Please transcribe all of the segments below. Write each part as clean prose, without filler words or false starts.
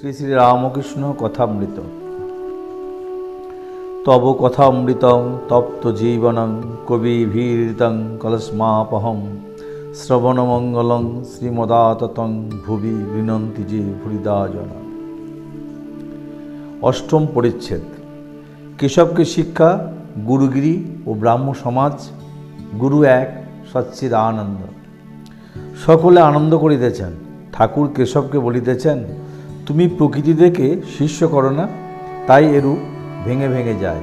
শ্রী শ্রী রামকৃষ্ণ কথামৃত। তব কথামৃতং তপ্ত জীবনং কবিভিরৃতং কলস্মাপহম শ্রবণমঙ্গলং শ্রীমদাততং ভুবি গৃণন্তি যে ভুরিদা জন। অষ্টম পরিচ্ছেদ। কেশবকে শিক্ষা, গুরুগিরি ও ব্রাহ্ম সমাজ। গুরু এক, সচ্চিদানন্দ। সকলে আনন্দ করিতেছেন। ঠাকুর কেশবকে বলিতেছেন, তুমি প্রকৃতি দেখে শিষ্য করো না, তাই এরূপ ভেঙে ভেঙে যায়।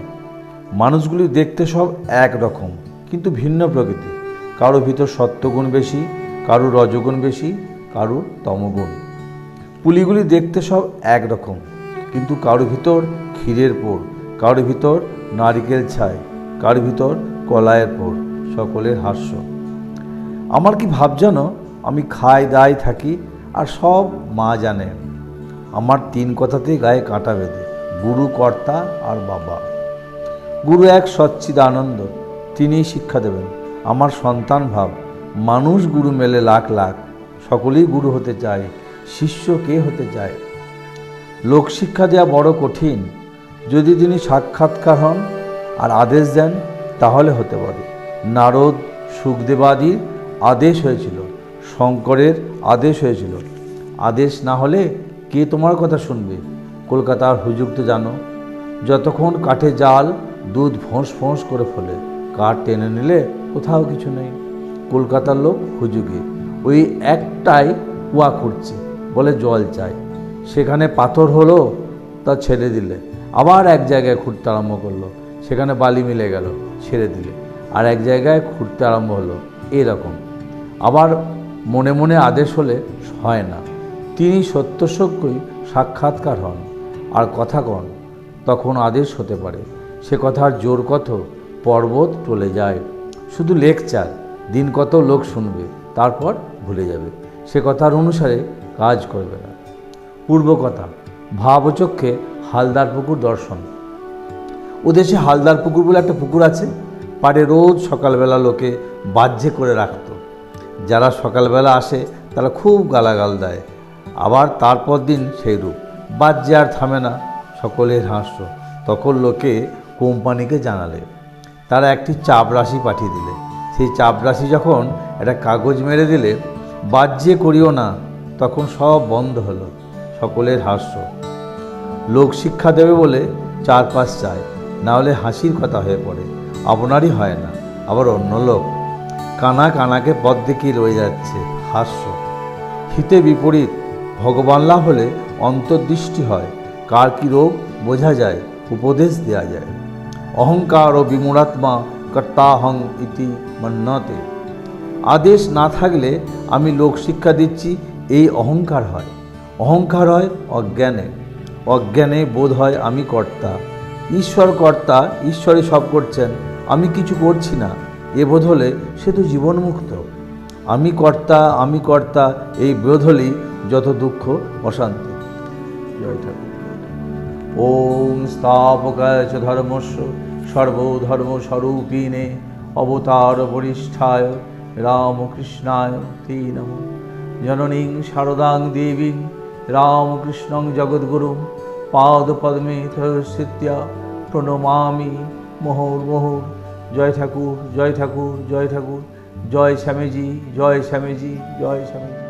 মানুষগুলি দেখতে সব একরকম, কিন্তু ভিন্ন প্রকৃতি। কারো ভিতর সত্ত্বগুণ বেশি, কারো রজগুণ বেশি, কারো তমগুণ। পুলিগুলি দেখতে সব একরকম, কিন্তু কারো ভিতর ক্ষীরের পোড়, কারো ভিতর নারিকেল ছাই, কারো ভিতর কলাইয়ের পোড়। সকলের হাস্য। আমার কি ভাব জানো, আমি খাই দাই থাকি, আর সব মা জানে। আমার তিন কথাতেই গায়ে কাঁটা বেঁধে, গুরু, কর্তা আর বাবা। গুরু এক, সচ্চিদানন্দ, তিনিই শিক্ষা দেবেন। আমার সন্তান ভাব। মানুষ গুরু মেলে লাখ লাখ, সকলেই গুরু হতে চায়, শিষ্য কে হতে চায়? লোকশিক্ষা দেওয়া বড় কঠিন। যদি তিনি সাক্ষাৎকার হন আর আদেশ দেন, তাহলে হতে পারে। নারদ, সুখদেবাদির আদেশ হয়েছিল, শঙ্করের আদেশ হয়েছিল। আদেশ না হলে কে তোমার কথা শুনবে? কলকাতার হুজুগ তো জানো, যতক্ষণ কাঠে জাল, দুধ ফোঁস ফোঁস করে ফোলে, কাঠ টেনে নিলে কোথাও কিছু নেই। কলকাতার লোক হুজুগে ওই একটাই কুয়া খুঁড়ছে, বলে জল চাই। সেখানে পাথর হলো, তা ছেড়ে দিলে আবার এক জায়গায় খুঁড়তে আরম্ভ করলো, সেখানে বালি মিলে গেল, ছেড়ে দিলে আর এক জায়গায় খুঁড়তে আরম্ভ হলো। এরকম আবার মনে মনে আদেশ হলে হয় না। তিনি সত্যস্যই সাক্ষাৎকার হন আর কথা কন, তখন আদেশ হতে পারে। সে কথার জোর কত, পর্বত টলে যায়। শুধু লেকচার, দিন কত লোক শুনবে, তারপর ভুলে যাবে, সে কথার অনুসারে কাজ করবে না। পূর্ব কথা। ভাবচক্ষে হালদার পুকুর দর্শন। ওদেশে হালদার পুকুর বলে একটা পুকুর আছে, পাড়ে রোজ সকালবেলা লোকে বাহ্যে করে রাখত। যারা সকালবেলা আসে তারা খুব গালাগাল দেয়, আবার তারপর দিন সেই রূপ। বাহ্যে আর থামে না, সকলের হাস্য। তখন লোকে কোম্পানিকে জানালে, তারা একটি চাপরাশি পাঠিয়ে দিলে। সেই চাপরাশি যখন একটা কাগজ মেরে দিলে, বাহ্যে করিও না, তখন সব বন্ধ হলো। সকলের হাস্য। লোক শিক্ষা দেবে বলে চারপাশ চায়, না হলে হাসির কথা হয়ে পড়ে। আপনারই হয় না, আবার অন্য লোক। কানা কানাকে পথ দেখিয়ে রয়ে যাচ্ছে, হাস্য। হিতে বিপরীত। ভগবান লাভ হলে অন্তর্দৃষ্টি হয়, কার কী রোগ বোঝা যায়, উপদেশ দেয়া যায়। অহংকার ও বিমূঢ়াত্মা কর্তাহং ইতি মন্যতে। আদেশ না থাকলে আমি লোক শিক্ষা দিচ্ছি, এই অহংকার হয়। অহংকার হয় অজ্ঞানে। অজ্ঞানে বোধ হয় আমি কর্তা, ঈশ্বর কর্তা, ঈশ্বরই সব করছেন, আমি কিছু করছি না। এ বোধ হলে সে তো জীবনমুক্ত। আমি কর্তা, আমি কর্তা, এই বোধ হলেই যত দুঃখ অশান্তি। জয় ঠাকুর। ওম স্থাপকায় চ ধর্মস্য সর্বধর্মস্বরূপিণে অবতার বরিষ্ঠায় রামকৃষ্ণায় তে নমঃ। জননীং শারদাং দেবীং রামকৃষ্ণং জগদ্গুরুং পাদপদ্মে ধৃত্বা প্রণমামি মুহুর্মুহুঃ। জয় ঠাকুর, জয় ঠাকুর, জয় ঠাকুর। জয় স্বামীজি, জয় স্বামীজি, জয় স্বামীজি।